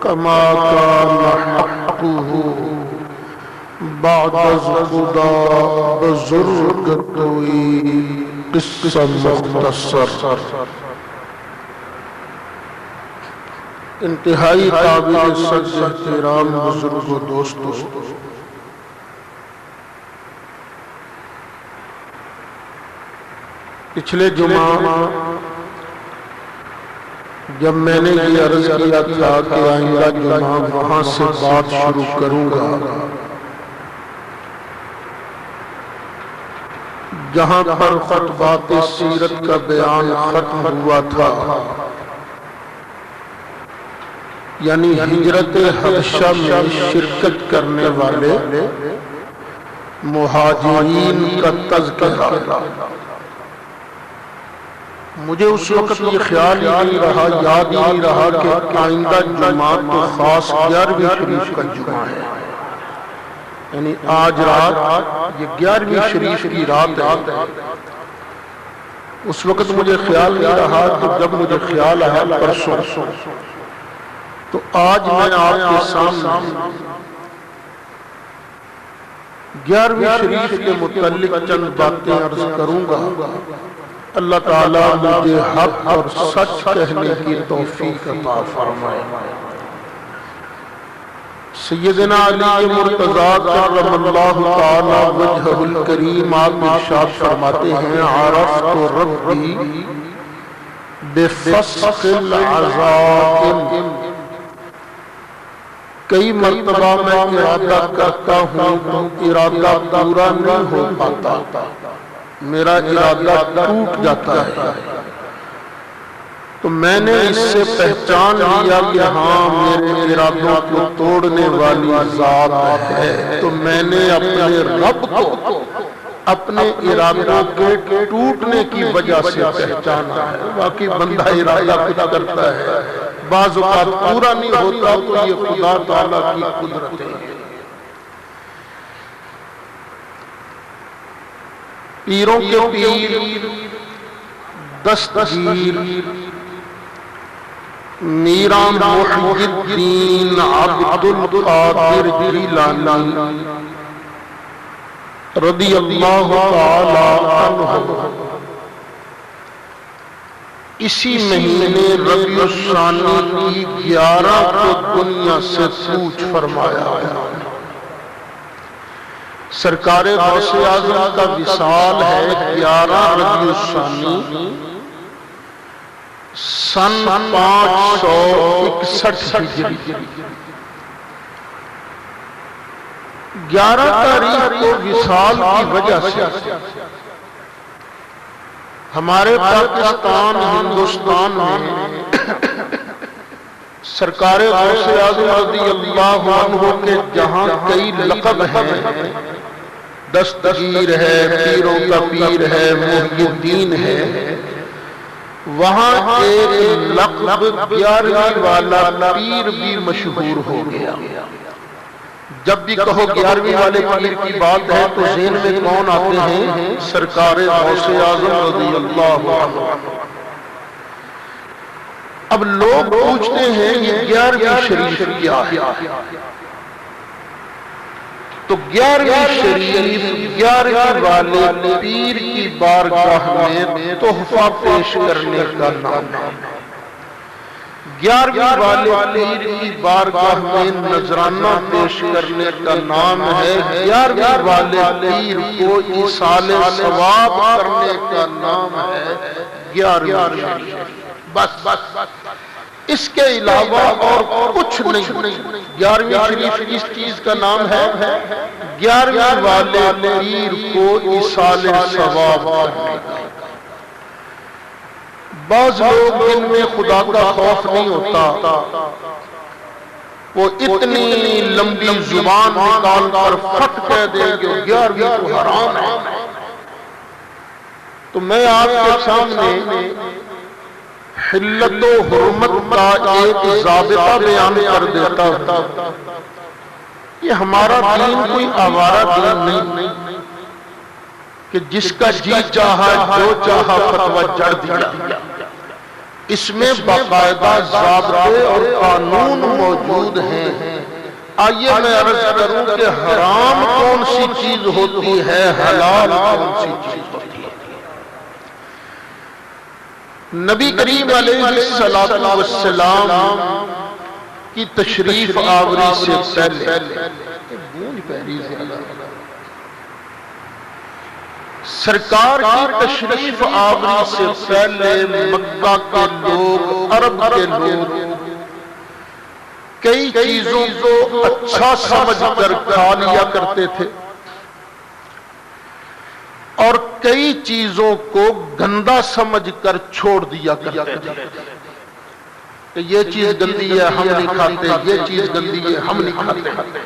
كما كان حقه بعد خدا بزرگ کوئی قصہ مختصر انتہائی قابل سجد احترام بزرگ و دوستو، پچھلے جمعہ جب میں نے یہ عرض کیا تھا کہ آئندہ جمعہ وہاں سے بات شروع کروں گا جہاں پر خطبات سیرت کا بیان ختم ہوا تھا، یعنی ہجرت حبشہ میں شرکت کرنے والے مہاجرین کا تذکرہ۔ مجھے اس وقت یہ خیال ہی نہیں رہا، یاد ہی نہیں رہا کہ آئندہ جمعہ تو خاص 11ویں شریف کا جمعہ ہے، یعنی آج رات یہ 11ویں شریف کی رات ہے۔ اس وقت مجھے خیال نہیں رہا کہ جب مجھے خیال آیا پرسوں، تو آج میں آپ کے سامنے 11ویں شریف کے متعلق چند باتیں عرض کروں گا۔ اللہ تعالیٰ مجھے حق اور سچ کہنے کی توفیق عطا فرمائے۔ سیدنا علی مرتضیٰ کرم اللہ تعالیٰ وجہہ الکریم آپ ارشاد فرماتے ہیں، عرفت ربی بفسخ العزائم۔ کئی مرتبہ میں ارادہ کرتا ہوں تو ارادہ پورا نہیں ہو پاتا، میرا ارادہ ٹوٹ جاتا ہے، تو میں نے اس سے پہچان لیا کہ ہاں میرے ارادوں کو توڑنے والی ذات ہے، تو میں نے اپنے رب کو اپنے ارادوں کے ٹوٹنے کی وجہ سے پہچانا ہے۔ باقی بندہ ارادہ کچھ کرتا ہے، بعض اوقات پورا نہیں ہوتا، تو یہ خدا تعالیٰ کی قدرت ہے۔ پیروں کے پیر دستگیر میرا محی الدین عبد القادر جیلانی رضی اللہ تعالی عنہ اسی مہینے ربیع الثانی کی 11 کو دنیا سے کوچ فرمایا ہے۔ سرکار غوث اعظم کا وصال ہے 11 ربیع الثانی سن 561 ہجری۔ 11 تاریخ کو وصال کی وجہ سے ہمارے پاکستان ہندوستان میں سرکار غوث اعظم رضی اللہ عنہ کے جہاں کئی لقب ہیں، دستگیر ہے، پیروں کا پیر ہے، محی الدین ہے، وہاں ایک لقب 11ویں والا پیر بھی مشہور ہو گیا۔ جب بھی کہو 11ویں والے پیر کی بات ہے تو ذہن میں کون آتے ہیں؟ سرکار غوث اعظم رضی اللہ عنہ۔ اب لوگ پوچھتے ہیں یہ 11ویں شریف کیا ہے؟ تو 11ویں شریف 11ویں والے پیر کی بارگاہ میں تحفہ پیش کرنے کا نام ہے۔ 11ویں والے پیر کی بارگاہ میں نذرانہ پیش کرنے کا نام ہے۔ 11ویں والے پیر کو ایصال ثواب کرنے کا نام ہے 11ویں شریف۔ بس اس کے علاوہ اور کچھ نہیں۔ 11ویں شریف اس چیز کا نام ہے 11ویں والے پیر کو ایصال ثواب کرنے کا۔ بعض لوگ جن میں خدا کا خوف نہیں ہوتا وہ اتنی لمبی زبان نکال کر فٹ کہہ دیں گے 11ویں تو حرام ہے۔ تو میں آپ کے سامنے حلت و حرمت کا ایک ضابطہ بیان کر دیتا ہوں۔ یہ ہمارا دین کوئی آوارہ دین نہیں کہ جس کا جی چاہا جو چاہا فتویٰ جڑ دیا۔ اس میں باقاعدہ ضابطے اور قانون موجود ہیں۔ آئیے میں عرض کروں کہ حرام کون سی چیز ہوتی ہے، حلال کون سی چیز ہوتی ہے۔ نبی کریم علیہ الصلوۃ والسلام کی تشریف آوری سے پہلے سرکار کی تشریف آوری سے پہلے مکہ کے لوگ، عرب کے لوگ کئی چیزوں کو اچھا سمجھ کر کھا لیا کرتے تھے اور کئی چیزوں کو گندا سمجھ کر چھوڑ دیا کرتے تھے کہ یہ چیز گندی ہے ہم نہیں کھاتے، یہ چیز گندی ہے ہم نہیں کھاتے۔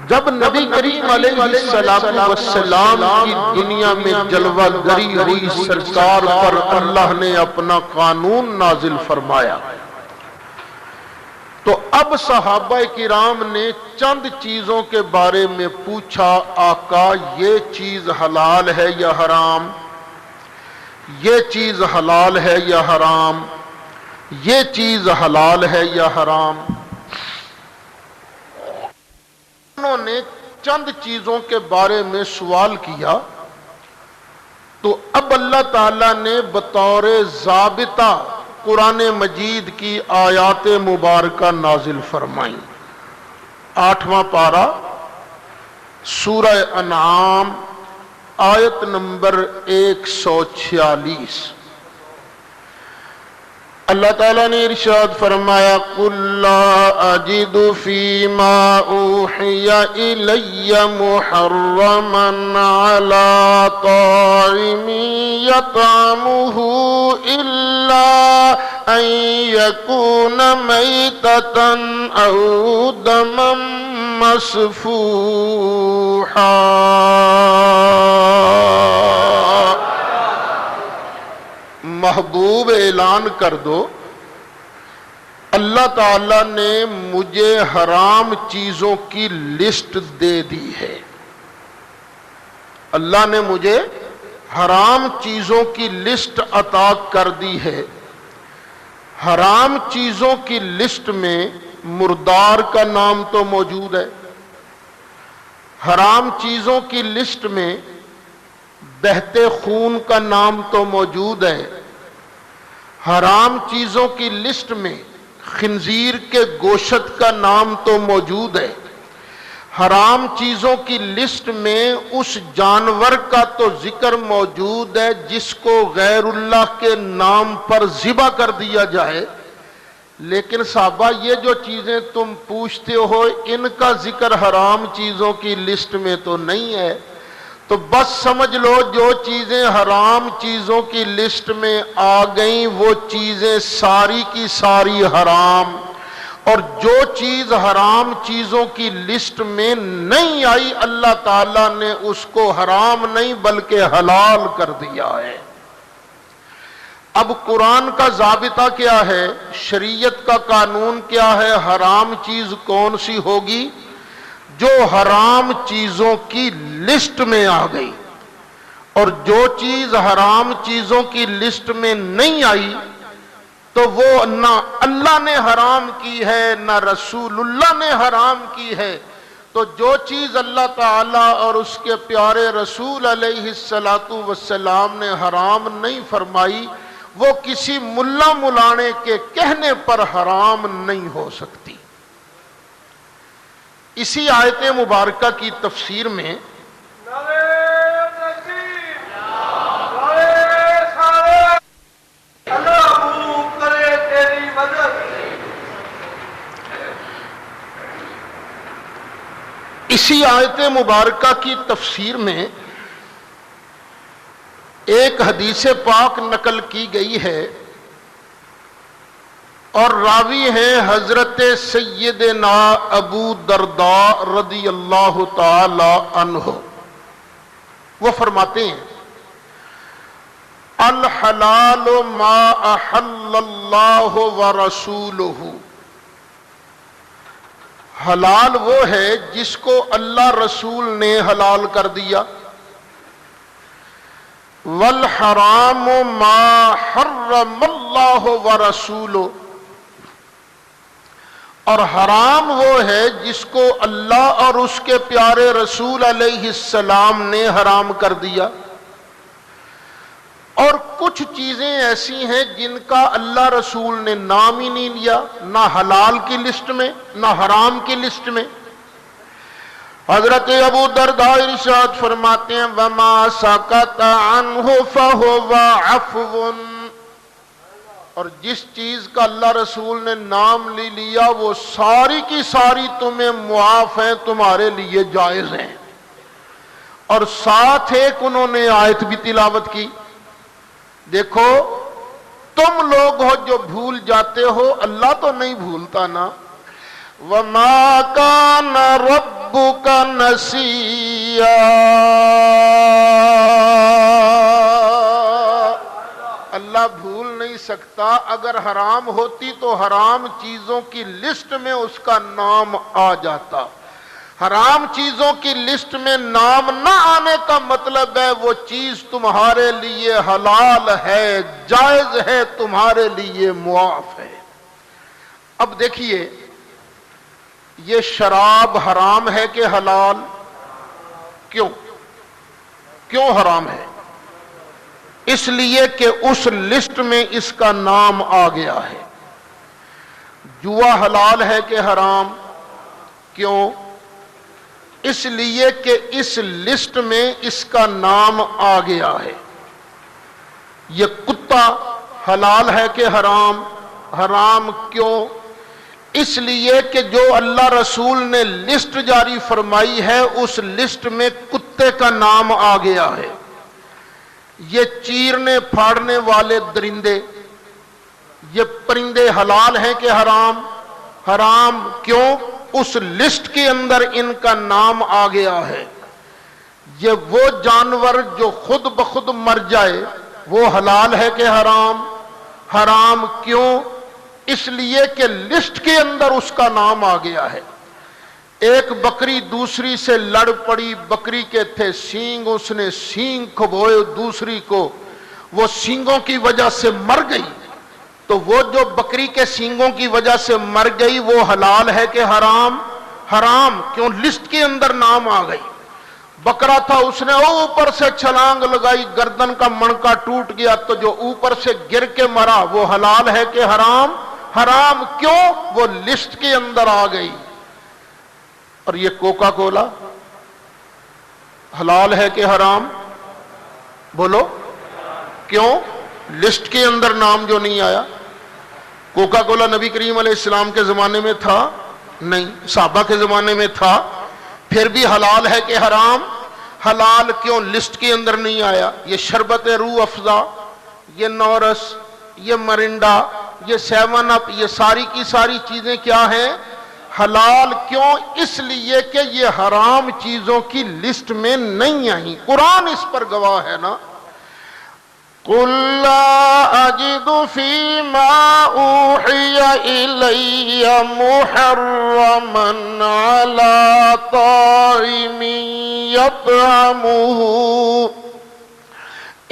جب نبی کریم علیہ السلام کی دنیا میں جلوہ گری ہوئی، سرکار پر اللہ نے اپنا قانون نازل فرمایا، تو اب صحابہ کرام نے چند چیزوں کے بارے میں پوچھا، آقا یہ چیز حلال ہے یا حرام، یہ چیز حلال ہے یا حرام، یہ چیز حلال ہے یا حرام۔ انہوں نے چند چیزوں کے بارے میں سوال کیا تو اب اللہ تعالیٰ نے بطور ضابطہ قرآن مجید کی آیات مبارکہ نازل فرمائیں۔ 8واں پارہ سورہ انعام آیت نمبر 146، اللہ تعالیٰ نے ارشاد فرمایا، قُلْ لَا أَجِدُ فِي مَا أُوحِيَ إِلَيَّ مُحَرَّمًا عَلَىٰ طَاعِمٍ يَطْعَمُهُ إِلَّا أَن يَكُونَ مَيْتَةً أَوْ دَمًا مَّسْفُوحًا۔ محبوب اعلان کر دو، اللہ تعالیٰ نے مجھے حرام چیزوں کی لسٹ دے دی ہے۔ اللہ نے مجھے حرام چیزوں کی لسٹ عطا کر دی ہے۔ حرام چیزوں کی لسٹ میں مردار کا نام تو موجود ہے، حرام چیزوں کی لسٹ میں بہتے خون کا نام تو موجود ہے، حرام چیزوں کی لسٹ میں خنزیر کے گوشت کا نام تو موجود ہے، حرام چیزوں کی لسٹ میں اس جانور کا تو ذکر موجود ہے جس کو غیر اللہ کے نام پر ذبح کر دیا جائے، لیکن صحابہ یہ جو چیزیں تم پوچھتے ہو ان کا ذکر حرام چیزوں کی لسٹ میں تو نہیں ہے۔ تو بس سمجھ لو جو چیزیں حرام چیزوں کی لسٹ میں آ گئیں وہ چیزیں ساری کی ساری حرام، اور جو چیز حرام چیزوں کی لسٹ میں نہیں آئی اللہ تعالیٰ نے اس کو حرام نہیں بلکہ حلال کر دیا ہے۔ اب قرآن کا ضابطہ کیا ہے، شریعت کا قانون کیا ہے، حرام چیز کون سی ہوگی؟ جو حرام چیزوں کی لسٹ میں آ گئی، اور جو چیز حرام چیزوں کی لسٹ میں نہیں آئی تو وہ نہ اللہ نے حرام کی ہے نہ رسول اللہ نے حرام کی ہے۔ تو جو چیز اللہ تعالیٰ اور اس کے پیارے رسول علیہ السلام نے حرام نہیں فرمائی وہ کسی ملا ملانے کے کہنے پر حرام نہیں ہو سکتی۔ اسی آیت مبارکہ کی تفسیر میں اسی آیت مبارکہ کی تفسیر میں ایک حدیث پاک نقل کی گئی ہے اور راوی ہیں حضرت سیدنا ابو درداء رضی اللہ تعالی عنہ۔ وہ فرماتے ہیں الحلال ما احل اللہ ورسولہ، حلال وہ ہے جس کو اللہ رسول نے حلال کر دیا، والحرام ما حرم اللہ ورسولہ، اور حرام وہ ہے جس کو اللہ اور اس کے پیارے رسول علیہ السلام نے حرام کر دیا، اور کچھ چیزیں ایسی ہیں جن کا اللہ رسول نے نام ہی نہیں لیا، نہ حلال کی لسٹ میں نہ حرام کی لسٹ میں۔ حضرت ابو درداء ارشاد فرماتے ہیں وما سکت عنہ فہو عفو، اور جس چیز کا اللہ رسول نے نام لیا وہ ساری کی ساری تمہیں معاف ہیں، تمہارے لیے جائز ہیں۔ اور ساتھ ایک انہوں نے آیت بھی تلاوت کی، دیکھو تم لوگ ہو جو بھول جاتے ہو، اللہ تو نہیں بھولتا نا۔ وَمَا كَانَ رَبُّكَ نَسِيًّا، اللہ بھول نہیں سکتا۔ اگر حرام ہوتی تو حرام چیزوں کی لسٹ میں اس کا نام آ جاتا۔ حرام چیزوں کی لسٹ میں نام نہ آنے کا مطلب ہے وہ چیز تمہارے لیے حلال ہے، جائز ہے، تمہارے لیے معاف ہے۔ اب دیکھیے یہ شراب حرام ہے کہ حلال؟ کیوں حرام ہے؟ اس لیے کہ اس لسٹ میں اس کا نام آ گیا ہے۔ جوا حلال ہے کہ حرام؟ کیوں؟ اس لیے کہ اس لسٹ میں اس کا نام آ گیا ہے۔ یہ کتا حلال ہے کہ حرام؟ حرام کیوں؟ اس لیے کہ جو اللہ رسول نے لسٹ جاری فرمائی ہے اس لسٹ میں کتے کا نام آ گیا ہے۔ یہ چیرنے پھاڑنے والے درندے، یہ پرندے حلال ہیں کہ حرام؟ حرام کیوں؟ اس لسٹ کے اندر ان کا نام آ گیا ہے۔ یہ وہ جانور جو خود بخود مر جائے وہ حلال ہے کہ حرام؟ حرام کیوں؟ اس لیے کہ لسٹ کے اندر اس کا نام آ گیا ہے۔ ایک بکری دوسری سے لڑ پڑی، بکری کے تھے سینگ، اس نے سینگ کھبوئے دوسری کو، وہ سینگوں کی وجہ سے مر گئی، تو وہ جو بکری کے سینگوں کی وجہ سے مر گئی وہ حلال ہے کہ حرام؟ حرام کیوں؟ لسٹ کے اندر نام آ گئی۔ بکرا تھا، اس نے اوپر سے چھلانگ لگائی، گردن کا منکا ٹوٹ گیا، تو جو اوپر سے گر کے مرا وہ حلال ہے کہ حرام؟ حرام کیوں؟ وہ لسٹ کے اندر آ گئی۔ اور یہ کوکا کولا حلال ہے کہ حرام؟ بولو کیوں؟ لسٹ کے اندر نام جو نہیں آیا۔ کوکا کولا نبی کریم علیہ السلام کے زمانے میں تھا؟ نہیں۔ صحابہ کے زمانے میں تھا؟ پھر بھی حلال ہے کہ حرام؟ حلال کیوں؟ لسٹ کے اندر نہیں آیا۔ یہ شربت روح افزا، یہ نورس، یہ مرنڈا، یہ 7 اپ، یہ ساری کی ساری چیزیں کیا ہیں؟ حلال کیوں؟ اس لیے کہ یہ حرام چیزوں کی لسٹ میں نہیں آئی۔ قرآن اس پر گواہ ہے نا۔ قُلْ لَا أَجِدُ فِي مَا أُوحِيَ إِلَيَّ مُحَرَّمًا عَلَىٰ طَاعِمٍ يَطْعَمُهُ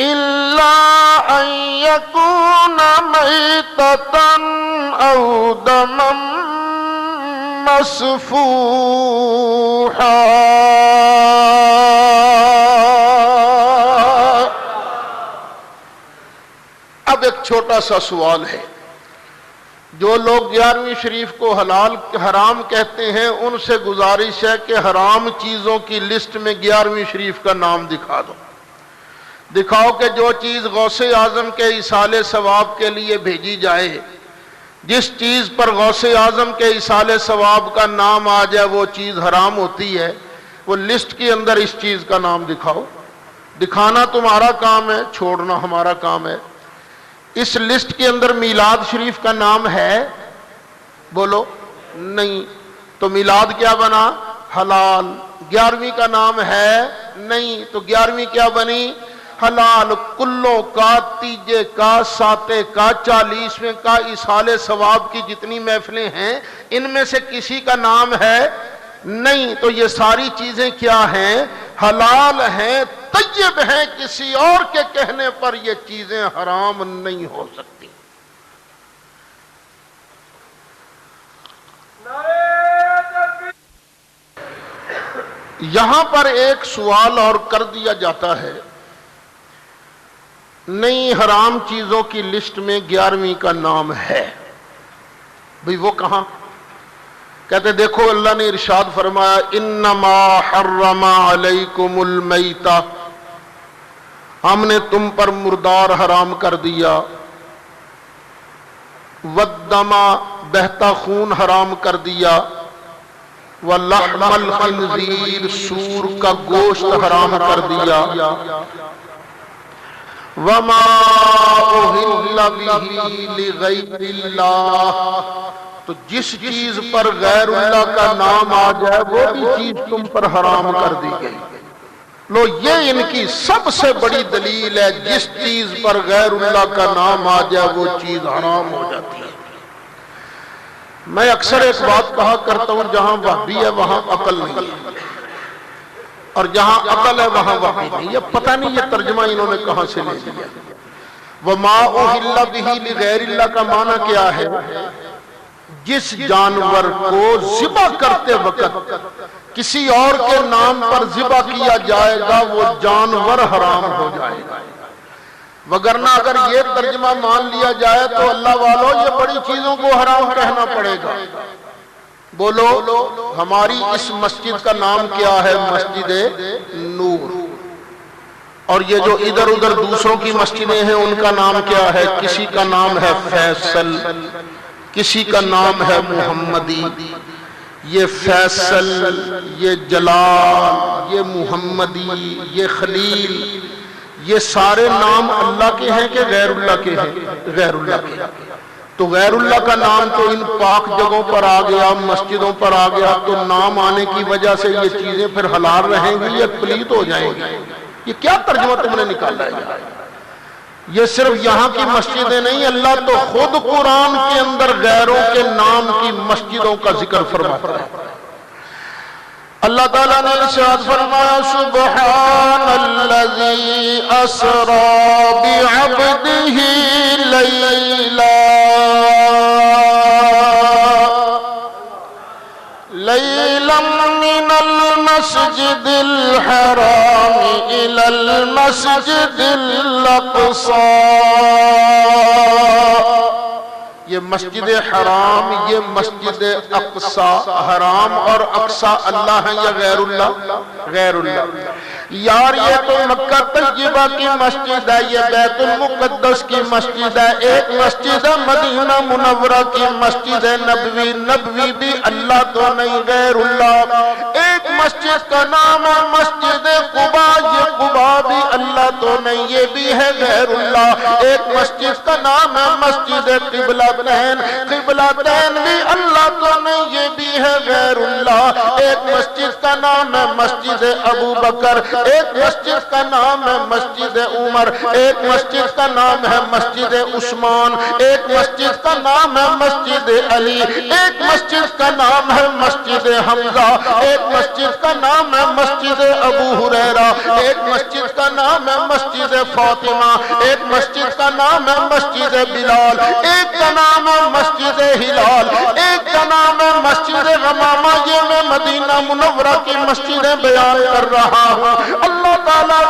إِلَّا أَن يَكُونَ مَيْتَةً أَوْ دَمًا مَّسْفُوحًا۔ اب ایک چھوٹا سا سوال ہے، جو لوگ 11ویں شریف کو حلال حرام کہتے ہیں ان سے گزارش ہے کہ حرام چیزوں کی لسٹ میں 11ویں شریف کا نام دکھا دو۔ دکھاؤ کہ جو چیز غوث اعظم کے ایصال ثواب کے لیے بھیجی جائے، جس چیز پر غوث اعظم کے ایصال ثواب کا نام آ جائے وہ چیز حرام ہوتی ہے۔ وہ لسٹ کے اندر اس چیز کا نام دکھاؤ۔ دکھانا تمہارا کام ہے، چھوڑنا ہمارا کام ہے۔ اس لسٹ کے اندر میلاد شریف کا نام ہے؟ بولو نہیں۔ تو میلاد کیا بنا؟ حلال۔ 11ویں کا نام ہے؟ نہیں۔ تو 11ویں کیا بنی؟ حلال۔ کلوں کا، تیجے کا، ساتے کا، 40ویں کا، ایصال ثواب کی جتنی محفلیں ہیں ان میں سے کسی کا نام ہے؟ نہیں۔ تو یہ ساری چیزیں کیا ہیں؟ حلال ہیں، طیب ہیں، کسی اور کے کہنے پر یہ چیزیں حرام نہیں ہو سکتی۔ یہاں پر ایک سوال اور کر دیا جاتا ہے، نہیں حرام چیزوں کی لسٹ میں 11ویں کا نام ہے، بھئی وہ کہاں؟ کہتے دیکھو اللہ نے ارشاد فرمایا انما حرم علیکم المیتہ، ہم نے تم پر مردار حرام کر دیا، والدم بہتا خون حرام کر دیا، ولحم الخنزیر سور کا گوشت حرام کر دیا، وما اہل بہ لغیر اللہ، تو جس چیز پر غیر اللہ کا نام آ جائے وہ بھی چیز تم پر حرام کر دی گئی۔ لو یہ ان کی سب سے بڑی دلیل ہے، جس چیز پر غیر اللہ کا نام آ جائے وہ چیز حرام ہو جاتی ہے۔ میں اکثر ایک بات کہا کرتا ہوں، جہاں وہابی ہے وہاں عقل نہیں ہے، اور جہاں عقل ہے وہاں وہابی نہیں۔ یہ پتہ نہیں یہ ترجمہ انہوں نے کہاں سے لے لیا۔ وما اہل بہ لغیر اللہ کا معنی کیا ہے؟ جس جانور کو ذبح کرتے وقت کسی اور کے نام پر ذبح کیا جائے گا وہ جانور حرام ہو جائے گا، وگرنہ اگر یہ ترجمہ مان لیا جائے تو اللہ والوں یہ بڑی چیزوں کو حرام کہنا پڑے گا۔ بولو ہماری اس مسجد کا نام کیا ہے؟ مسجد نور۔ اور یہ جو ادھر ادھر دوسروں کی مسجدیں ہیں ان کا نام کیا ہے؟ کسی کا نام ہے فیصل، کسی کا نام ہے محمدی۔ یہ فیصل، یہ جلال، یہ محمدی، یہ خلیل، یہ سارے نام اللہ کے ہیں کہ غیر اللہ کے ہیں؟ غیر اللہ کے۔ تو غیر اللہ کا نام تو ان پاک جگہوں پر آ گیا، مسجدوں پر آ گیا، تو نام آنے کی وجہ سے یہ چیزیں پھر حلال رہیں گی یا پلیت ہو جائیں گی؟ یہ کیا ترجمہ تم نے نکالا ہے؟ یہ صرف یہاں کی مسجدیں نہیں، اللہ تو خود قرآن کے اندر غیروں کے نام کی مسجدوں کا ذکر فرماتا ہے۔ اللہ تعالیٰ نے ارشاد فرمایا سبحان الذی اسری بعبدہ لیلا من المسجد الحرام الى المسجد الاقصى۔ یہ مسجد حرام، یہ مسجد اقصی، حرام اور اقصی اللہ ہیں یا غیر اللہ؟ غیر اللہ۔ یار یہ تو مکہ طیبہ کی مسجد ہے، یہ بیت المقدس کی مسجد ہے، ایک مسجد ہے مدینہ منورہ کی مسجد ہے نبوی، نبوی بھی اللہ تو نہیں غیر اللہ۔ ایک مسجد کا نام ہے مسجد قباء، یہ قباء بھی اللہ تو نہیں، یہ بھی ہے غیر اللہ۔ ایک مسجد کا نام ہے مسجد قبلتین، قبلتین بھی اللہ تو نہیں، یہ بھی ہے غیر اللہ۔ ایک مسجد کا نام ہے مسجد ابو بکر، ایک مسجد کا نام ہے مسجد عمر، ایک مسجد کا نام ہے مسجد عثمان، ایک مسجد کا نام ہے مسجد علی، ایک مسجد کا نام ہے مسجد حمزہ، ایک مسجد کا نام ہے مسجد ابو ہریرہ، ایک مسجد کا نام ہے مسجد فاطمہ، ایک مسجد کا نام ہے مسجد بلال، ایک کا نام ہے مسجد ہلال، ایک کا نام ہے مسجد غمامہ۔ یہ میں مدینہ منورہ کی مسجدیں بیان کر رہا ہوں۔ اللہ تعالیٰ